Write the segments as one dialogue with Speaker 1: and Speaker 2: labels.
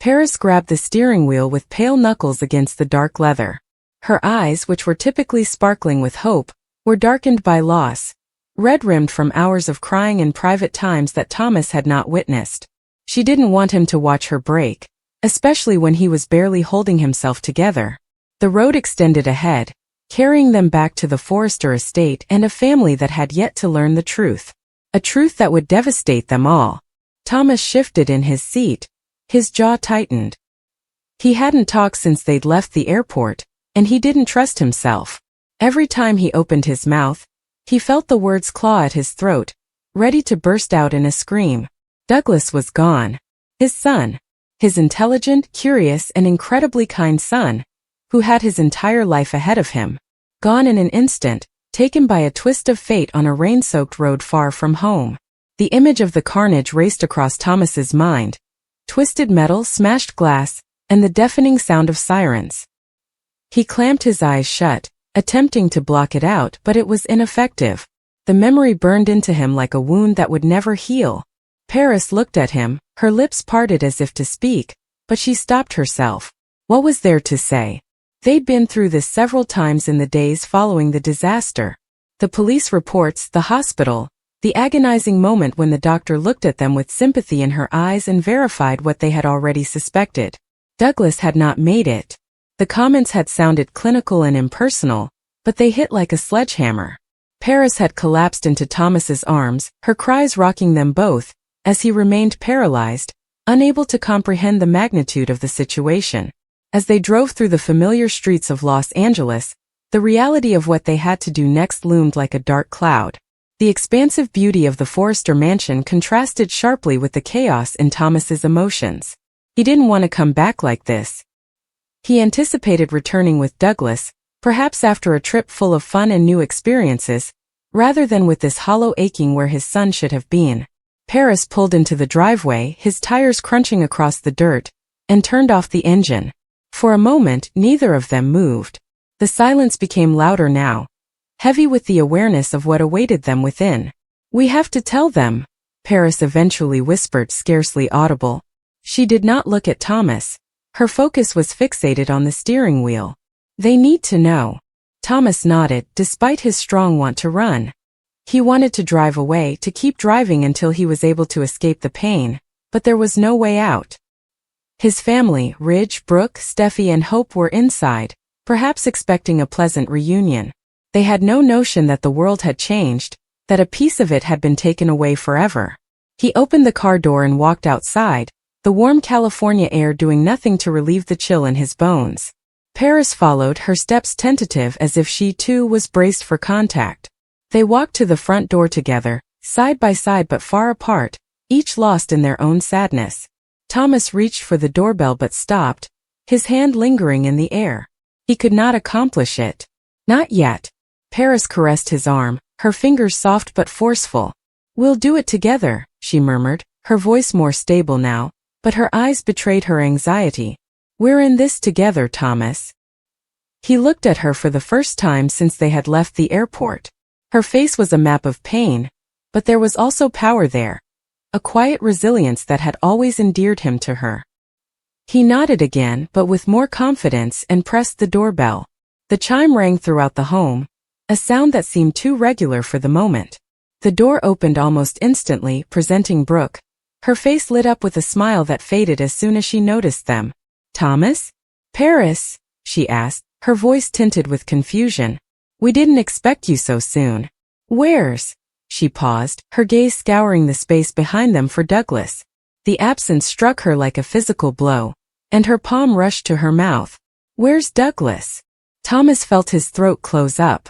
Speaker 1: Paris grabbed the steering wheel with pale knuckles against the dark leather. Her eyes, which were typically sparkling with hope, were darkened by loss, red-rimmed from hours of crying in private times that Thomas had not witnessed. She didn't want him to watch her break, especially when he was barely holding himself together. The road extended ahead, carrying them back to the Forrester estate and a family that had yet to learn the truth. A truth that would devastate them all. Thomas shifted in his seat, his jaw tightened. He hadn't talked since they'd left the airport, and he didn't trust himself. Every time he opened his mouth, he felt the words claw at his throat, ready to burst out in a scream. Douglas was gone. His son. His intelligent, curious, and incredibly kind son, who had his entire life ahead of him. Gone in an instant, taken by a twist of fate on a rain-soaked road far from home. The image of the carnage raced across Thomas's mind. Twisted metal, smashed glass, and the deafening sound of sirens. He clamped his eyes shut, attempting to block it out, but it was ineffective. The memory burned into him like a wound that would never heal. Paris looked at him, her lips parted as if to speak, but she stopped herself. What was there to say? They'd been through this several times in the days following the disaster. The police reports, the hospital, the agonizing moment when the doctor looked at them with sympathy in her eyes and verified what they had already suspected. Douglas had not made it. The comments had sounded clinical and impersonal, but they hit like a sledgehammer. Paris had collapsed into Thomas's arms, her cries rocking them both, as he remained paralyzed, unable to comprehend the magnitude of the situation. As they drove through the familiar streets of Los Angeles, the reality of what they had to do next loomed like a dark cloud. The expansive beauty of the Forrester mansion contrasted sharply with the chaos in Thomas's emotions. He didn't want to come back like this. He anticipated returning with Douglas, perhaps after a trip full of fun and new experiences, rather than with this hollow aching where his son should have been. Paris pulled into the driveway, his tires crunching across the dirt, and turned off the engine. For a moment, neither of them moved. The silence became louder now, heavy with the awareness of what awaited them within. "We have to tell them," Paris eventually whispered, scarcely audible. She did not look at Thomas. Her focus was fixated on the steering wheel. "They need to know." Thomas nodded, despite his strong want to run. He wanted to drive away, to keep driving until he was able to escape the pain, but there was no way out. His family, Ridge, Brooke, Steffi, and Hope were inside, perhaps expecting a pleasant reunion. They had no notion that the world had changed, that a piece of it had been taken away forever. He opened the car door and walked outside, the warm California air doing nothing to relieve the chill in his bones. Paris followed, her steps tentative as if she too was braced for contact. They walked to the front door together, side by side but far apart, each lost in their own sadness. Thomas reached for the doorbell but stopped, his hand lingering in the air. He could not accomplish it. Not yet. Paris caressed his arm, her fingers soft but forceful. "We'll do it together," she murmured, her voice more stable now, but her eyes betrayed her anxiety. "We're in this together, Thomas." He looked at her for the first time since they had left the airport. Her face was a map of pain, but there was also power there, a quiet resilience that had always endeared him to her. He nodded again, but with more confidence, and pressed the doorbell. The chime rang throughout the home, a sound that seemed too regular for the moment. The door opened almost instantly, presenting Brooke. Her face lit up with a smile that faded as soon as she noticed them. "Thomas? Paris?" she asked, her voice tinted with confusion. "We didn't expect you so soon." "Where's?" She paused, her gaze scouring the space behind them for Douglas. The absence struck her like a physical blow, and her palm rushed to her mouth. "Where's Douglas?" Thomas felt his throat close up.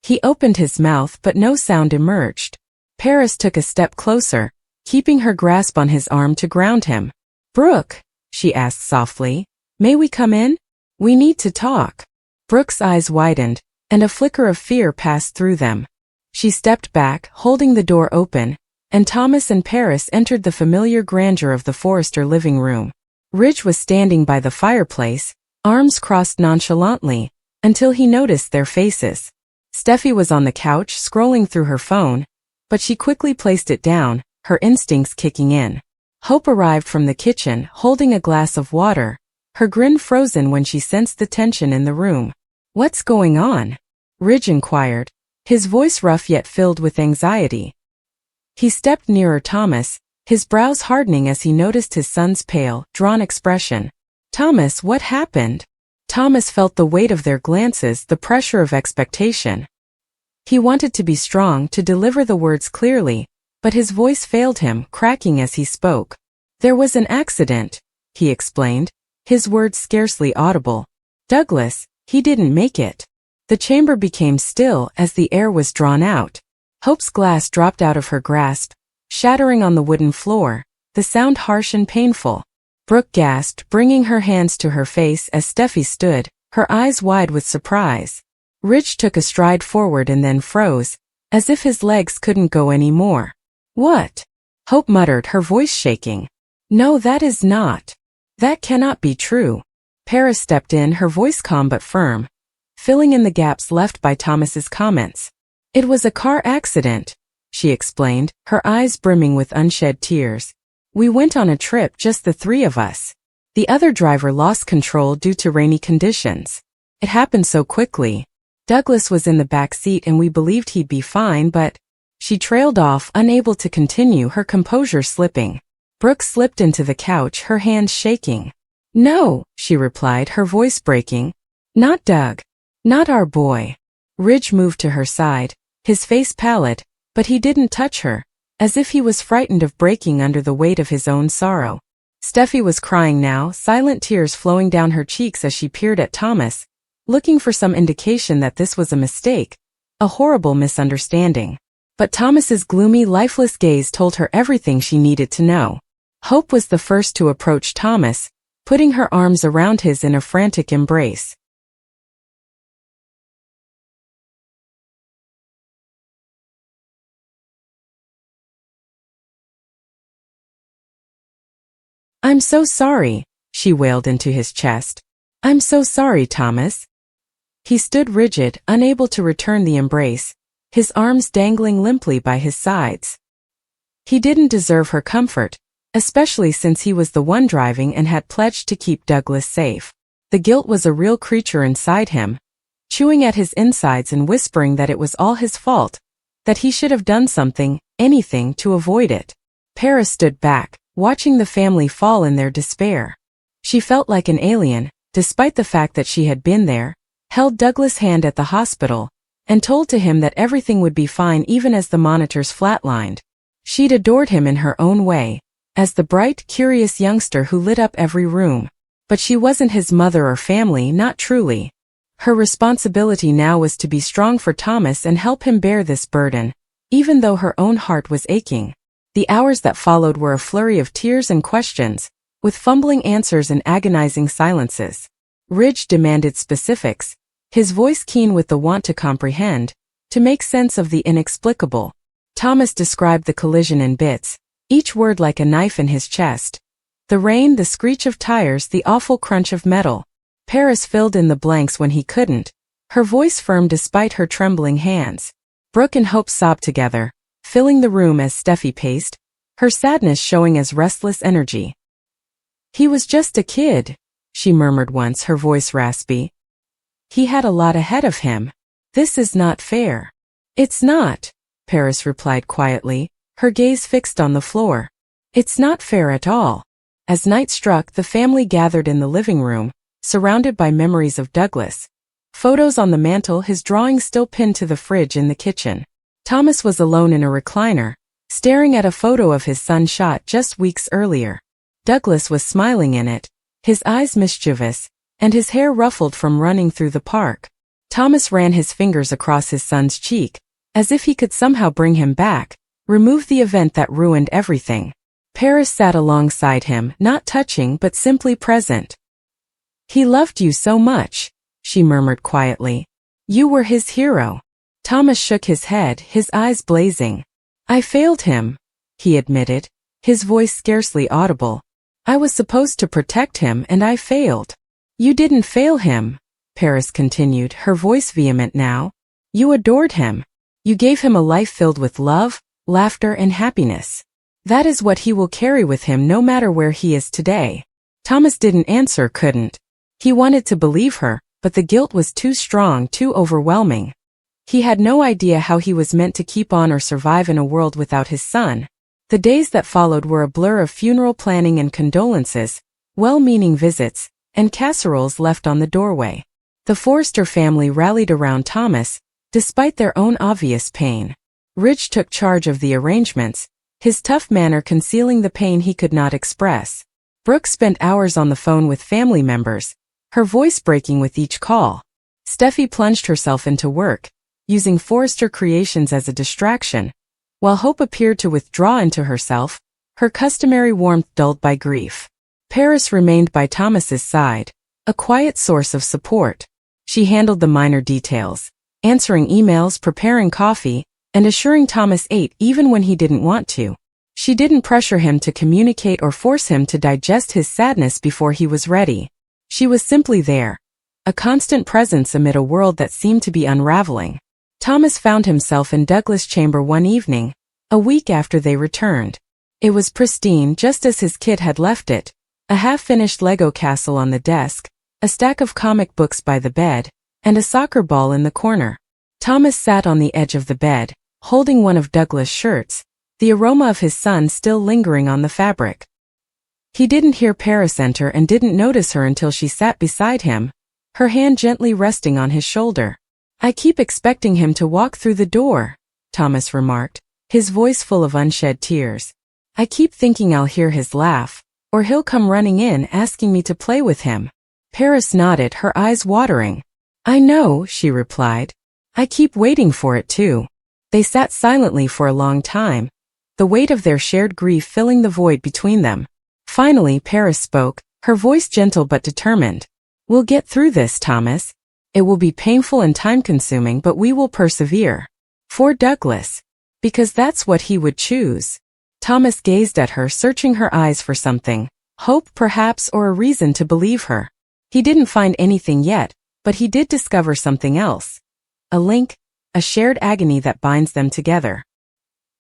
Speaker 1: He opened his mouth but no sound emerged. Paris took a step closer, keeping her grasp on his arm to ground him. "Brooke," she asked softly, "may we come in? We need to talk." Brooke's eyes widened, and a flicker of fear passed through them. She stepped back, holding the door open, and Thomas and Paris entered the familiar grandeur of the Forrester living room. Ridge was standing by the fireplace, arms crossed nonchalantly, until he noticed their faces. Steffi was on the couch, scrolling through her phone, but she quickly placed it down, her instincts kicking in. Hope arrived from the kitchen, holding a glass of water, her grin frozen when she sensed the tension in the room. "What's going on?" Ridge inquired, his voice rough yet filled with anxiety. He stepped nearer Thomas, his brows hardening as he noticed his son's pale, drawn expression. "Thomas, what happened?" Thomas felt the weight of their glances, the pressure of expectation. He wanted to be strong, to deliver the words clearly, but his voice failed him, cracking as he spoke. "There was an accident," he explained, his words scarcely audible. "Douglas, he didn't make it." The chamber became still as the air was drawn out. Hope's glass dropped out of her grasp, shattering on the wooden floor, the sound harsh and painful. Brooke gasped, bringing her hands to her face as Steffi stood, her eyes wide with surprise. Ridge took a stride forward and then froze, as if his legs couldn't go any more. "What?" Hope muttered, her voice shaking. "No, that is not. That cannot be true." Paris stepped in, her voice calm but firm, filling in the gaps left by Thomas's comments. "It was a car accident," she explained, her eyes brimming with unshed tears. "We went on a trip, just the three of us. The other driver lost control due to rainy conditions. It happened so quickly. Douglas was in the back seat and we believed he'd be fine, but..." She trailed off, unable to continue, her composure slipping. Brooke slipped into the couch, her hands shaking. "No," she replied, her voice breaking. "Not Doug. Not our boy." Ridge moved to her side, his face pallid, but he didn't touch her, as if he was frightened of breaking under the weight of his own sorrow. Steffi was crying now, silent tears flowing down her cheeks as she peered at Thomas, looking for some indication that this was a mistake, a horrible misunderstanding. But Thomas's gloomy, lifeless gaze told her everything she needed to know. Hope was the first to approach Thomas, putting her arms around his in a frantic embrace. "I'm so sorry," she wailed into his chest. "I'm so sorry, Thomas." He stood rigid, unable to return the embrace, his arms dangling limply by his sides. He didn't deserve her comfort, especially since he was the one driving and had pledged to keep Douglas safe. The guilt was a real creature inside him, chewing at his insides and whispering that it was all his fault, that he should have done something, anything, to avoid it. Paris stood back, watching the family fall in their despair. She felt like an alien, despite the fact that she had been there, held Douglas' hand at the hospital, and told to him that everything would be fine even as the monitors flatlined. She'd adored him in her own way, as the bright, curious youngster who lit up every room. But she wasn't his mother or family, not truly. Her responsibility now was to be strong for Thomas and help him bear this burden, even though her own heart was aching. The hours that followed were a flurry of tears and questions, with fumbling answers and agonizing silences. Ridge demanded specifics, his voice keen with the want to comprehend, to make sense of the inexplicable. Thomas described the collision in bits, each word like a knife in his chest. The rain, the screech of tires, the awful crunch of metal. Paris filled in the blanks when he couldn't, her voice firm despite her trembling hands. Brooke and Hope sobbed together, filling the room as Steffi paced, her sadness showing as restless energy. "He was just a kid," she murmured once, her voice raspy. "He had a lot ahead of him. This is not fair." "It's not," Paris replied quietly, her gaze fixed on the floor. "It's not fair at all." As night struck, the family gathered in the living room, surrounded by memories of Douglas. Photos on the mantel, his drawings still pinned to the fridge in the kitchen. Thomas was alone in a recliner, staring at a photo of his son shot just weeks earlier. Douglas was smiling in it, his eyes mischievous, and his hair ruffled from running through the park. Thomas ran his fingers across his son's cheek, as if he could somehow bring him back, remove the event that ruined everything. Paris sat alongside him, not touching but simply present. "He loved you so much," she murmured quietly. "You were his hero." Thomas shook his head, his eyes blazing. "I failed him," he admitted, his voice scarcely audible. "I was supposed to protect him and I failed." "You didn't fail him," Paris continued, her voice vehement now. "You adored him. You gave him a life filled with love, laughter, and happiness. That is what he will carry with him no matter where he is today. Thomas didn't answer, couldn't. He wanted to believe her, but the guilt was too strong, too overwhelming. He had no idea how he was meant to keep on or survive in a world without his son. The days that followed were a blur of funeral planning and condolences, well-meaning visits, and casseroles left on the doorway. The Forrester family rallied around Thomas, despite their own obvious pain. Ridge took charge of the arrangements, his tough manner concealing the pain he could not express. Brooke spent hours on the phone with family members, her voice breaking with each call. Steffi plunged herself into work, using Forrester Creations as a distraction, while Hope appeared to withdraw into herself, her customary warmth dulled by grief. Paris remained by Thomas's side, a quiet source of support. She handled the minor details, answering emails, preparing coffee, and assuring Thomas ate even when he didn't want to. She didn't pressure him to communicate or force him to digest his sadness before he was ready. She was simply there, a constant presence amid a world that seemed to be unraveling. Thomas found himself in Douglas' chamber one evening, a week after they returned. It was pristine just as his kid had left it, a half-finished Lego castle on the desk, a stack of comic books by the bed, and a soccer ball in the corner. Thomas sat on the edge of the bed, holding one of Douglas' shirts, the aroma of his son still lingering on the fabric. He didn't hear Paris enter and didn't notice her until she sat beside him, her hand gently resting on his shoulder. "I keep expecting him to walk through the door," Thomas remarked, his voice full of unshed tears. "I keep thinking I'll hear his laugh, or he'll come running in asking me to play with him." Paris nodded, her eyes watering. "I know," she replied. "I keep waiting for it too." They sat silently for a long time, the weight of their shared grief filling the void between them. Finally, Paris spoke, her voice gentle but determined. "We'll get through this, Thomas. It will be painful and time-consuming, but we will persevere. For Douglas. Because that's what he would choose." Thomas gazed at her, searching her eyes for something, hope perhaps, or a reason to believe her. He didn't find anything yet, but he did discover something else. A link, a shared agony that binds them together.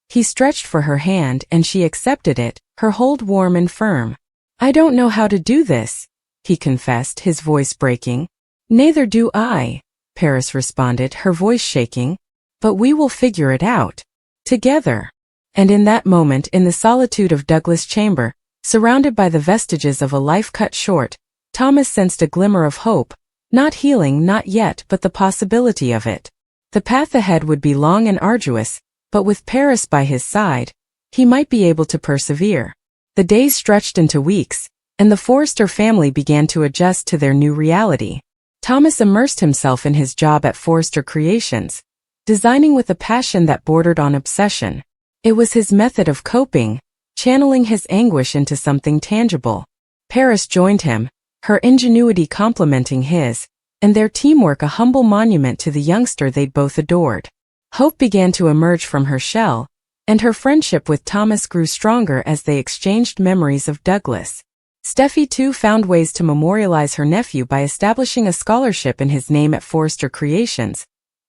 Speaker 1: He stretched for her hand and she accepted it, her hold warm and firm. "I don't know how to do this," he confessed, his voice breaking. "Neither do I," Paris responded, her voice shaking. "But we will figure it out. Together." And in that moment, in the solitude of Douglas' chamber, surrounded by the vestiges of a life cut short, Thomas sensed a glimmer of hope, not healing, not yet, but the possibility of it. The path ahead would be long and arduous, but with Paris by his side, he might be able to persevere. The days stretched into weeks, and the Forrester family began to adjust to their new reality. Thomas immersed himself in his job at Forrester Creations, designing with a passion that bordered on obsession. It was his method of coping, channeling his anguish into something tangible. Paris joined him, her ingenuity complementing his, and their teamwork a humble monument to the youngster they'd both adored. Hope began to emerge from her shell, and her friendship with Thomas grew stronger as they exchanged memories of Douglas. Steffi too found ways to memorialize her nephew by establishing a scholarship in his name at Forrester Creations,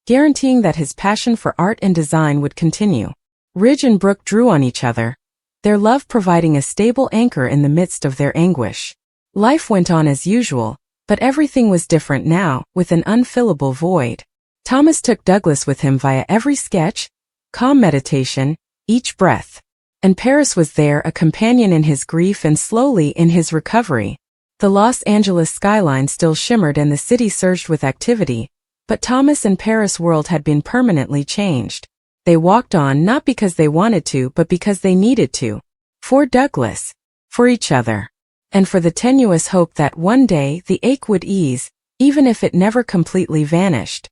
Speaker 1: guaranteeing that his passion for art and design would continue. Ridge and Brooke drew on each other, their love providing a stable anchor in the midst of their anguish. Life went on as usual, but everything was different now, with an unfillable void. Thomas took Douglas with him via every sketch, calm meditation, each breath. And Paris was there, a companion in his grief and slowly in his recovery. The Los Angeles skyline still shimmered and the city surged with activity, but Thomas and Paris' world had been permanently changed. They walked on not because they wanted to, but because they needed to. For Douglas. For each other. And for the tenuous hope that one day the ache would ease, even if it never completely vanished.